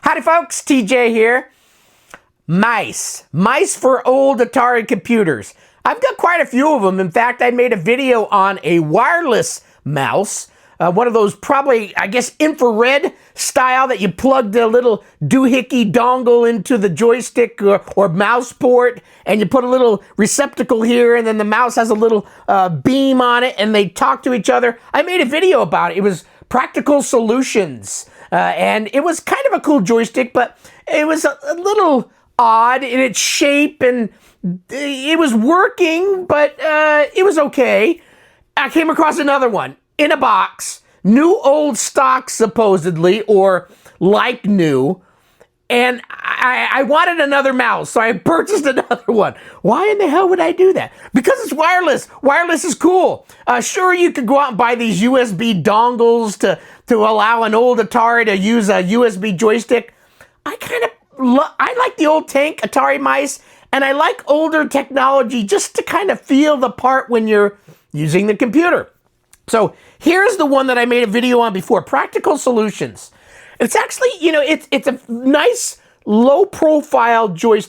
Howdy folks, TJ here. Mice for old Atari computers. I've got quite a few of them. In fact, I made a video on a wireless mouse, one of those probably, I guess, infrared style that you plug the little doohickey dongle into the joystick or mouse port, and you put a little receptacle here, and then the mouse has a little beam on it, and they talk to each other. I made a video about it. It was Practical Solutions, and it was kind of a cool joystick, but it was a little odd in its shape, and it was working, but it was okay. I came across another one in a box, new old stock supposedly, or like new, and I wanted another mouse, so I purchased another one. Why in the hell would I do that? Because it's wireless. Wireless is cool. Sure, you could go out and buy these USB dongles to allow an old Atari to use a USB joystick. I like the old tank Atari mice, and I like older technology just to kind of feel the part when you're using the computer. So here's the one that I made a video on before, Practical Solutions. It's actually, it's a nice low-profile moose.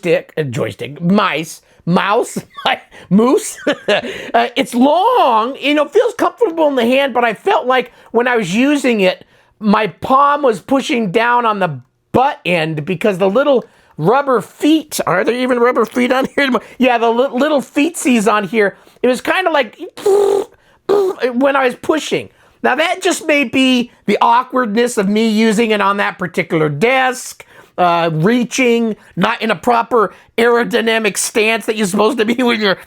It's long, feels comfortable in the hand, but I felt like when I was using it, my palm was pushing down on the butt end because the little rubber feet, are there even rubber feet on here? Yeah, the little feetsies on here, it was kind of like when I was pushing. Now that just may be the awkwardness of me using it on that particular desk, reaching, not in a proper aerodynamic stance that you're supposed to be when you're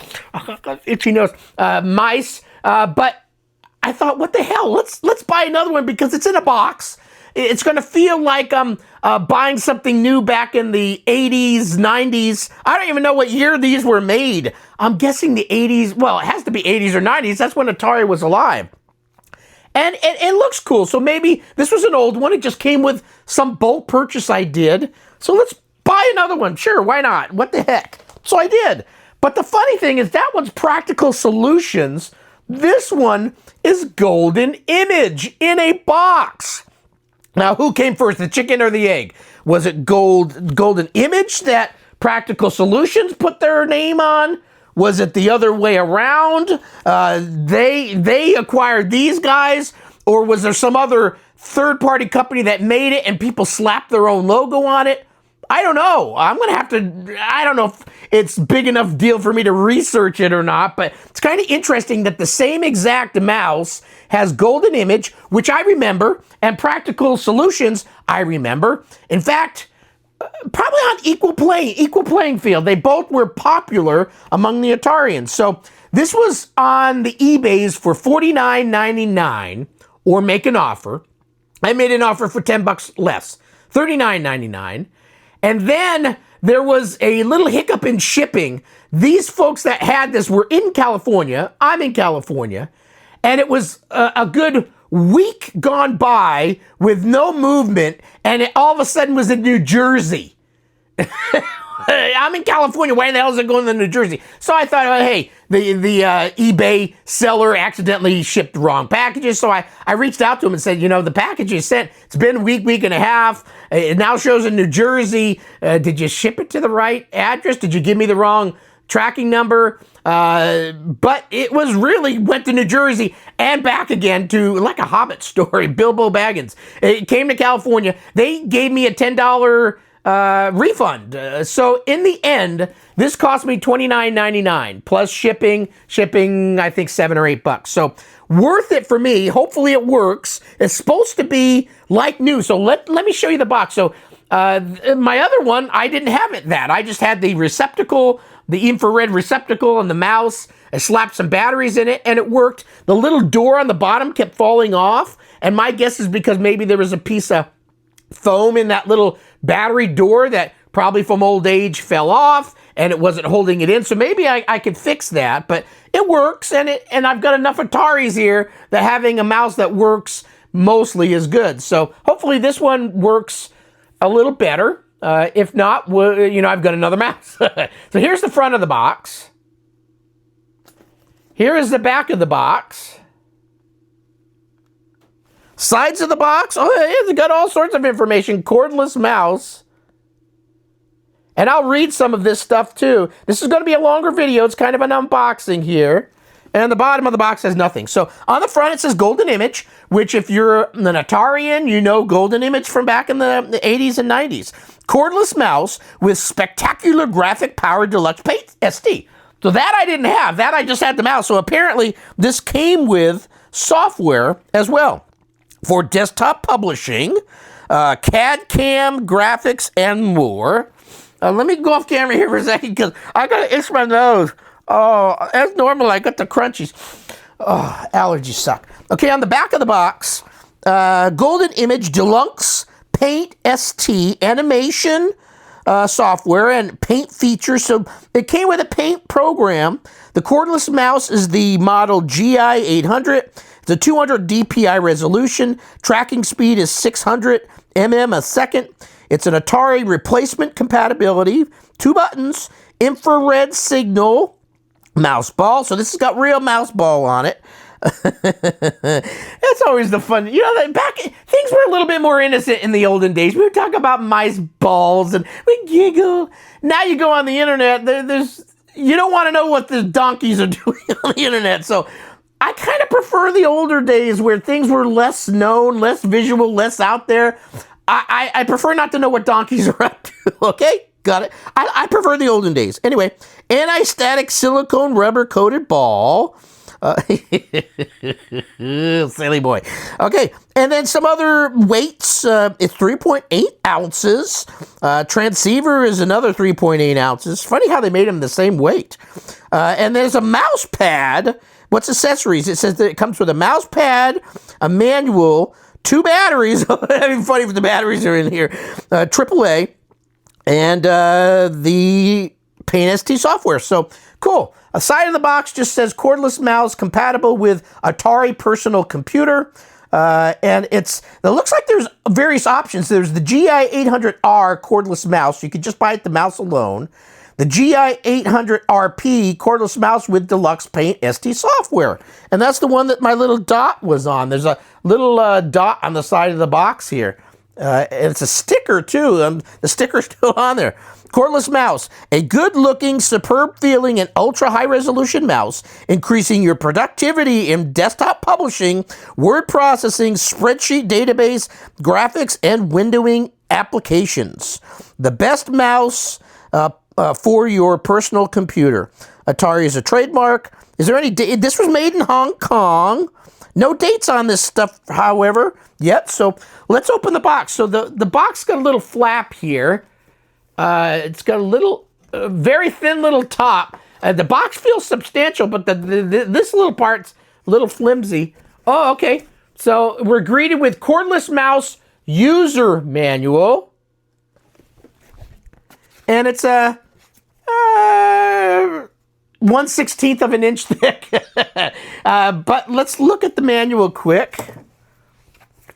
itchy nose, mice. But I thought, what the hell? Let's buy another one because it's in a box. It's going to feel like I'm buying something new back in the 80s, 90s. I don't even know what year these were made. I'm guessing the 80s. Well, it has to be 80s or 90s. That's when Atari was alive. And it looks cool. So maybe this was an old one. It just came with some bulk purchase I did. So let's buy another one. Sure, why not? What the heck? So I did. But the funny thing is that one's Practical Solutions. This one is Golden Image in a box. Now, who came first, the chicken or the egg? Was it Golden Image that Practical Solutions put their name on? Was it the other way around? They acquired these guys, or was there some other third-party company that made it and people slapped their own logo on it? I don't know. I don't know if it's big enough deal for me to research it or not, but it's kind of interesting that the same exact mouse has Golden Image, which I remember, and Practical Solutions, I remember. In fact, probably on equal playing field. They both were popular among the Atarians. So this was on the eBays for $49.99 or make an offer. I made an offer for $10 less, $39.99. And then there was a little hiccup in shipping. These folks that had this were in California. I'm in California. And it was a good week gone by with no movement, and it all of a sudden was in New Jersey. I'm in California. Why the hell is it going to New Jersey? So I thought, oh, hey, the eBay seller accidentally shipped the wrong packages. So I reached out to him and said, the package you sent, it's been a week and a half. It now shows in New Jersey. Did you ship it to the right address? Did you give me the wrong tracking number? But it was really went to New Jersey and back again to like a Hobbit story, Bilbo Baggins. It came to California. They gave me a $10 refund. So in the end, this cost me $29.99 plus shipping, I think $7 or $8. So worth it for me. Hopefully it works. It's supposed to be like new. So let me show you the box. So my other one, I didn't have that. I just had the receptacle, the infrared receptacle and the mouse. I slapped some batteries in it and it worked. The little door on the bottom kept falling off. And my guess is because maybe there was a piece of foam in that little battery door that probably from old age fell off and it wasn't holding it in. So maybe I could fix that, but it works. And I've got enough Ataris here that having a mouse that works mostly is good. So hopefully this one works a little better. If not, I've got another mouse. So here's the front of the box. Here is the back of the box. Sides of the box, oh, it's got all sorts of information. Cordless mouse. And I'll read some of this stuff too. This is going to be a longer video. It's kind of an unboxing here. And the bottom of the box has nothing. So on the front it says Golden Image, which if you're an Atarian, you know Golden Image from back in the 80s and 90s. Cordless mouse with spectacular graphic power deluxe paint ST. So that I didn't have. That I just had the mouse. So apparently this came with software as well for desktop publishing, CAD CAM graphics, and more. Let me go off camera here for a second because I got to itch my nose. Oh, as normal, I got the crunchies. Oh, allergies suck. Okay, on the back of the box, Golden Image Deluxe Paint ST animation software and paint features. So it came with a paint program. The cordless mouse is the model GI800. It's a 200 DPI resolution. Tracking speed is 600 mm a second. It's an Atari replacement compatibility. 2 buttons, infrared signal, mouse ball. So this has got real mouse ball on it. That's always the fun. You know, back things were a little bit more innocent in the olden days. We would talk about mice balls and we giggle. Now you go on the internet. You don't want to know what the donkeys are doing on the internet. So I kind of prefer the older days where things were less known, less visual, less out there. I prefer not to know what donkeys are up to. Okay, got it. I prefer the olden days. Anyway, anti-static silicone rubber coated ball. Silly boy. Okay, and then some other weights. It's 3.8 ounces. Transceiver is another 3.8 ounces. Funny how they made them the same weight. And there's a mouse pad. What's accessories? It says that it comes with a mouse pad, a manual, 2 batteries. That'd be funny if the batteries are in here. AAA, and the Paint ST software. So cool. A side of the box just says cordless mouse compatible with Atari personal computer. And it looks like there's various options. There's the GI800R cordless mouse. You could just buy it the mouse alone. The GI800RP cordless mouse with deluxe Paint ST software. And that's the one that my little dot was on. There's a little dot on the side of the box here. And it's a sticker too. The sticker's still on there. Cordless mouse, a good-looking, superb-feeling, and ultra-high-resolution mouse, increasing your productivity in desktop publishing, word processing, spreadsheet database, graphics, and windowing applications. The best mouse for your personal computer. Atari is a trademark. Is there any date? This was made in Hong Kong. No dates on this stuff, however, yet. So let's open the box. So the box got a little flap here. It's got a little, very thin little top. The box feels substantial, but this little part's a little flimsy. Oh, okay. So we're greeted with cordless mouse user manual. And it's a 1/16 of an inch thick. But let's look at the manual quick.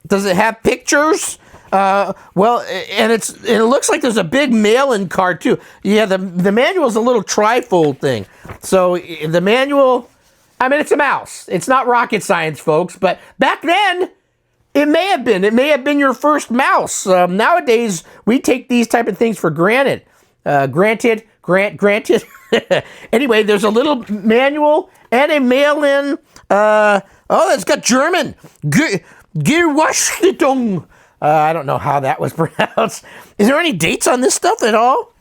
Does it have pictures? Well, and it looks like there's a big mail-in card too. Yeah, the manual is a little trifold thing. So the manual, I mean, it's a mouse. It's not rocket science, folks. But back then, it may have been. It may have been your first mouse. Nowadays, we take these type of things for granted. Granted. Anyway, there's a little manual and a mail-in. It's got German. Gewachtung. I don't know how that was pronounced. Is there any dates on this stuff at all?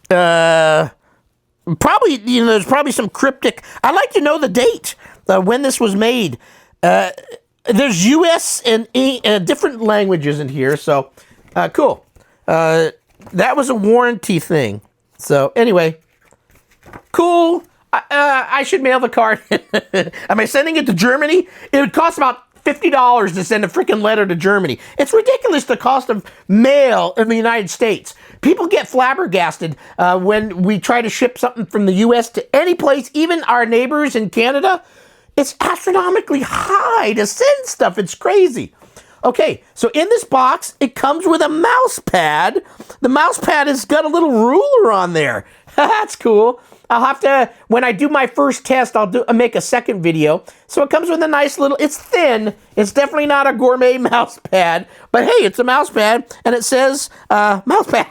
Probably, there's probably some cryptic. I'd like to know the date when this was made. There's U.S. and different languages in here, so cool. That was a warranty thing. So anyway, cool. I should mail the card. Am I sending it to Germany? It would cost about $50 to send a freaking letter to Germany. It's ridiculous, the cost of mail in the United States. People get flabbergasted when we try to ship something from the U.S. to any place, even our neighbors in Canada. It's astronomically high to send stuff. It's crazy. Okay, so in this box, it comes with a mouse pad. The mouse pad has got a little ruler on there. That's cool. I'll have to, when I do my first test, I'll make a second video. So it comes with a nice little, it's thin. It's definitely not a gourmet mouse pad, but hey, it's a mouse pad, and it says mouse pad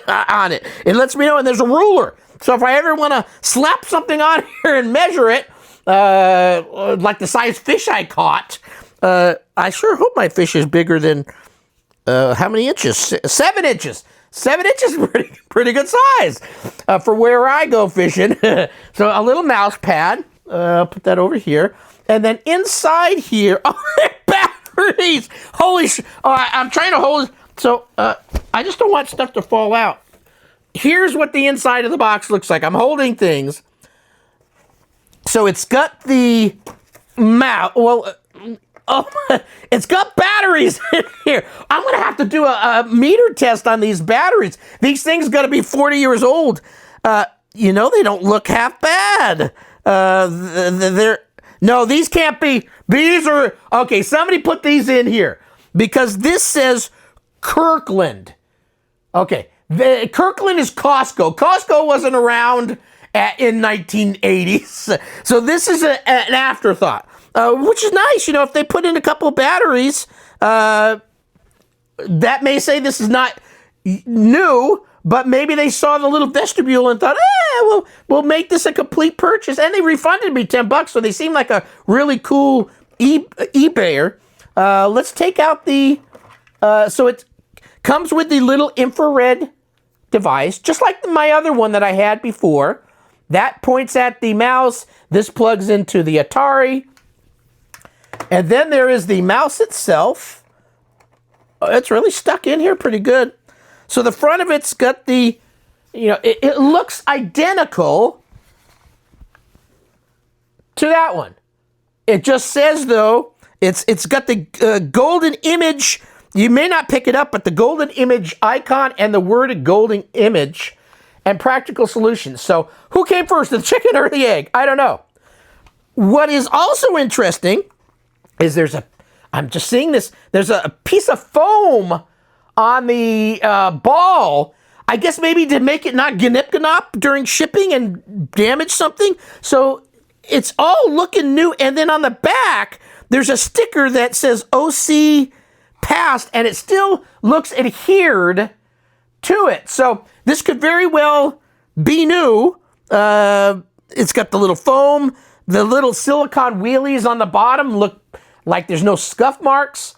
on it. It lets me know, and there's a ruler. So if I ever want to slap something on here and measure it, like the size fish I caught, I sure hope my fish is bigger than, how many inches? 7 inches. 7 inches is pretty good size for where I go fishing. So a little mouse pad. Put that over here. And then inside here, oh, batteries. Holy I'm trying to hold. So I just don't want stuff to fall out. Here's what the inside of the box looks like. I'm holding things. So it's got the mouse. Well, it's got batteries in here. I'm going to have to do a meter test on these batteries. These things got to be 40 years old. You know, they don't look half bad. No, these can't be. These are, okay, somebody put these in here because this says Kirkland. Okay, Kirkland is Costco. Costco wasn't around in 1980s. So this is an afterthought. Which is nice, you know, if they put in a couple of batteries, that may say this is not new, but maybe they saw the little vestibule and thought, we'll make this a complete purchase. And they refunded me $10, so they seem like a really cool eBayer. Let's take out the, so it comes with the little infrared device, just like my other one that I had before. That points at the mouse. This plugs into the Atari. And then there is the mouse itself. It's really stuck in here pretty good. So the front of it's got the, you know, it looks identical to that one. It just says, though, it's got the golden image. You may not pick it up, but the golden image icon and the word golden image and practical solutions. So who came first, the chicken or the egg? I don't know. What is also interesting is I'm just seeing this, there's a piece of foam on the ball, I guess maybe to make it not gnip during shipping and damage something. So it's all looking new. And then on the back, there's a sticker that says OC passed, and it still looks adhered to it. So this could very well be new. It's got the little foam, the little silicone wheelies on the bottom look like there's no scuff marks.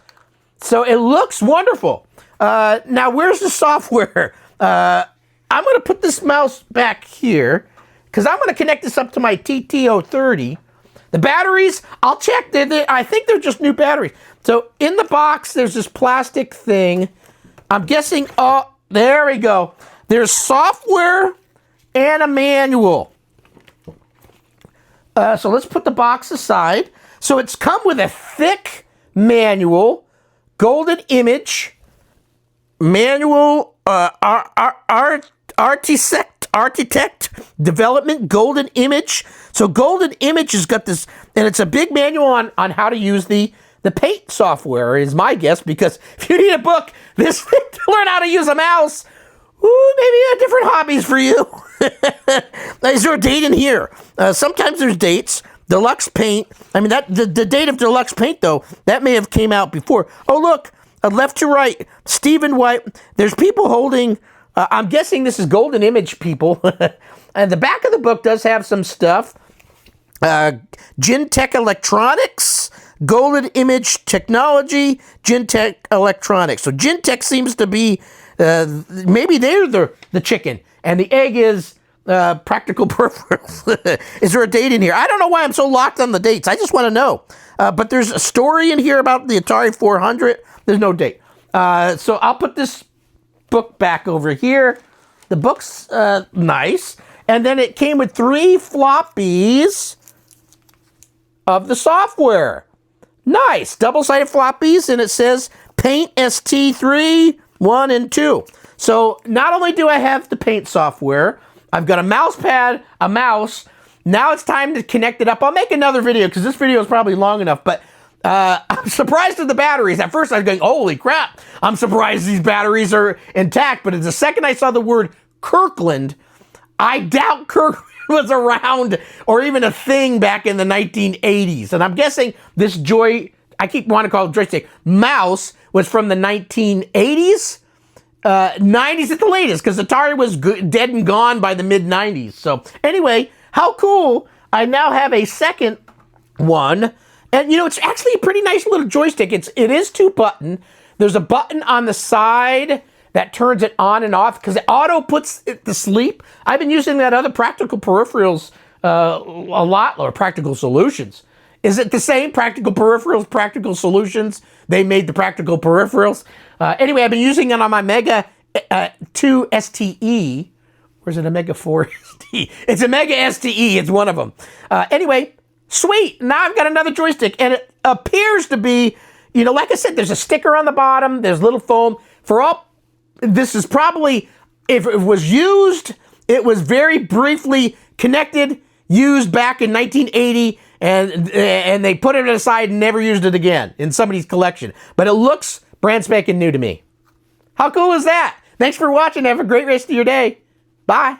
So it looks wonderful. Now, where's the software? I'm going to put this mouse back here because I'm going to connect this up to my TT030. The batteries, I'll check. I think they're just new batteries. So in the box, there's this plastic thing. I'm guessing, oh, there we go. There's software and a manual. So let's put the box aside. So it's come with a thick manual, golden image, manual, architect development, golden image. So golden image has got this, and it's a big manual on how to use the paint software is my guess, because if you need a book, this to learn how to use a mouse, maybe different hobbies for you. Is there a date in here? Sometimes there's dates. Deluxe paint. I mean, the date of deluxe paint, though, that may have came out before. Oh, look, left to right, Stephen White. There's people holding, I'm guessing this is golden image people. And the back of the book does have some stuff. Gintech Electronics, Golden Image Technology, Gintech Electronics. So Gintech seems to be, maybe they're the chicken, and the egg is practical peripherals. Is there a date in here? I don't know why I'm so locked on the dates. I just want to know. But there's a story in here about the Atari 400. There's no date. So I'll put this book back over here. The book's nice. And then it came with 3 floppies of the software. Nice. Double-sided floppies, and it says Paint ST3, 1 and 2. So not only do I have the paint software, I've got a mouse pad, a mouse. Now it's time to connect it up. I'll make another video because this video is probably long enough, but I'm surprised at the batteries. At first I was going, holy crap, I'm surprised these batteries are intact. But the second I saw the word Kirkland, I doubt Kirk was around or even a thing back in the 1980s. And I'm guessing this I keep wanting to call it joystick, mouse was from the 1980s, 90s at the latest, because Atari was dead and gone by the mid-90s. So anyway, how cool. I now have a second one. And, it's actually a pretty nice little joystick. It is 2-button. There's a button on the side that turns it on and off because it auto puts it to sleep. I've been using that other practical peripherals a lot, or practical solutions. Is it the same? Practical peripherals, practical solutions. They made the practical peripherals. Anyway, I've been using it on my Mega 2 STE. Or is it a Mega 4 STE? It's a Mega STE. It's one of them. Anyway, sweet. Now I've got another joystick, and it appears to be, like I said, there's a sticker on the bottom. There's little foam. This is probably, if it was used, it was very briefly connected, used back in 1980, and they put it aside and never used it again in somebody's collection. But it looks brand spanking new to me. How cool is that? Thanks for watching. Have a great rest of your day. Bye.